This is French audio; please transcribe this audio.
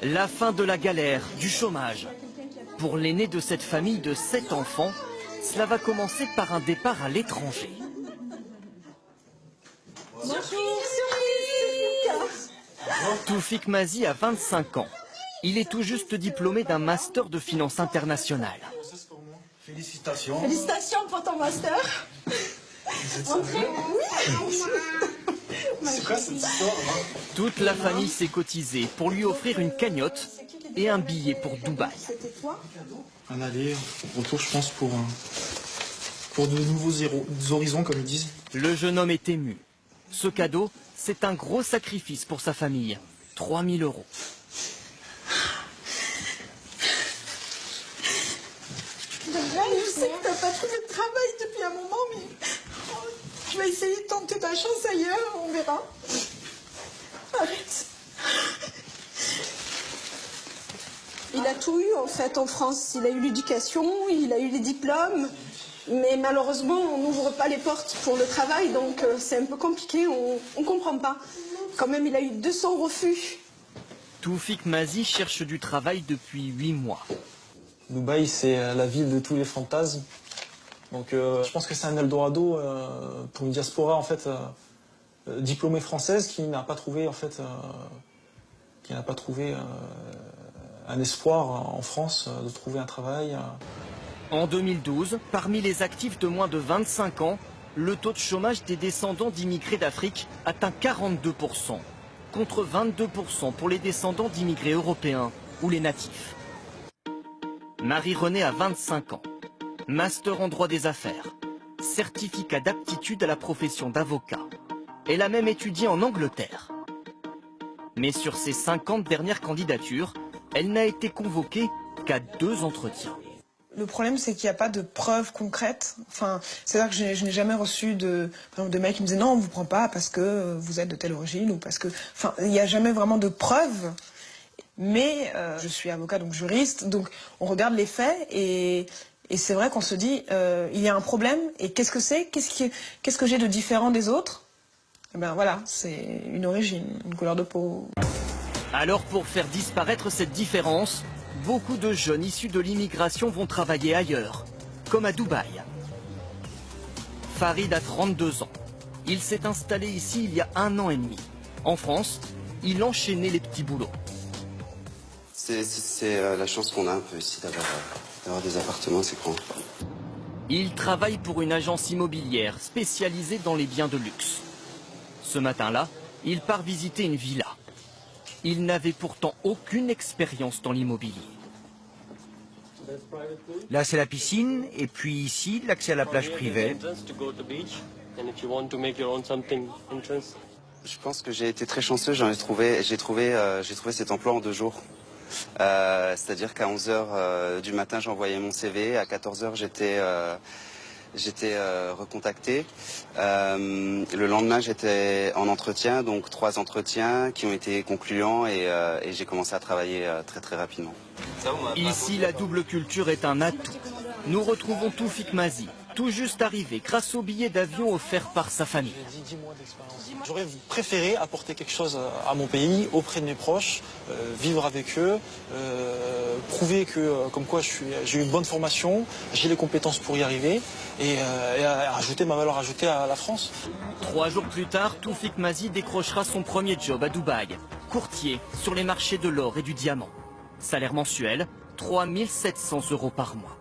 La fin de la galère, du chômage. Pour l'aîné de cette famille de 7 enfants, cela va commencer par un départ à l'étranger. Toufik Mazi a 25 ans. Il est tout juste diplômé d'un master de finance internationale. Félicitations. Félicitations pour ton master. C'est quoi cette histoire, hein? Toute la famille s'est cotisée pour lui offrir une cagnotte et un billet pour Dubaï. Un aller, retour, je pense, pour de nouveaux horizons, comme ils disent. Le jeune homme est ému. Ce cadeau, c'est un gros sacrifice pour sa famille. 3 000 €. Je sais que tu n'as pas trouvé de travail depuis un moment, mais je vais essayer de tenter ta chance ailleurs, on verra. Arrête. Il a tout eu en fait en France. Il a eu l'éducation, il a eu les diplômes, mais malheureusement on n'ouvre pas les portes pour le travail, donc c'est un peu compliqué, on ne comprend pas. Quand même il a eu 200 refus. Toufik Mazi cherche du travail depuis 8 mois. Dubaï, c'est la ville de tous les fantasmes. Donc je pense que c'est un Eldorado pour une diaspora en fait diplômée française qui n'a pas trouvé en fait un espoir en France de trouver un travail. En 2012, parmi les actifs de moins de 25 ans, le taux de chômage des descendants d'immigrés d'Afrique atteint 42%, contre 22% pour les descendants d'immigrés européens ou les natifs. Marie-Renée a 25 ans, master en droit des affaires, certificat d'aptitude à la profession d'avocat. Elle a même étudié en Angleterre. Mais sur ses 50 dernières candidatures, elle n'a été convoquée qu'à 2 entretiens. Le problème, c'est qu'il n'y a pas de preuves concrètes. Enfin, c'est-à-dire que je n'ai jamais reçu de mecs qui me disaient non, on ne vous prend pas parce que vous êtes de telle origine ou parce que... Enfin, il n'y a jamais vraiment de preuves. Mais je suis avocat, donc juriste, donc on regarde les faits et c'est vrai qu'on se dit il y a un problème et qu'est-ce que c'est? Qu'est-ce que j'ai de différent des autres? Eh ben voilà, c'est une origine, une couleur de peau. Alors pour faire disparaître cette différence, beaucoup de jeunes issus de l'immigration vont travailler ailleurs, comme à Dubaï. Farid a 32 ans. Il s'est installé ici il y a 1 an et demi. En France, il enchaînait les petits boulots. C'est la chance qu'on a un peu ici d'avoir des appartements, c'est grand. Il travaille pour une agence immobilière spécialisée dans les biens de luxe. Ce matin-là, il part visiter une villa. Il n'avait pourtant aucune expérience dans l'immobilier. Là, c'est la piscine, et puis ici, l'accès à la plage privée. Je pense que j'ai été très chanceux, j'ai trouvé cet emploi en 2 jours. C'est-à-dire qu'à 11 h du matin, j'envoyais mon CV, à 14 h j'étais recontacté. Le lendemain, j'étais en entretien, donc 3 entretiens qui ont été concluants et j'ai commencé à travailler très très rapidement. Ici, la double culture est un atout. Nous retrouvons Toufik Mazi, tout juste arrivé grâce au billet d'avion offert par sa famille. J'aurais préféré apporter quelque chose à mon pays, auprès de mes proches, vivre avec eux, prouver que, comme quoi j'ai eu une bonne formation, j'ai les compétences pour y arriver et ajouter ma valeur ajoutée à la France. 3 jours plus tard, Toufik Mazi décrochera son premier job à Dubaï, courtier sur les marchés de l'or et du diamant. Salaire mensuel, 3 700 € par mois.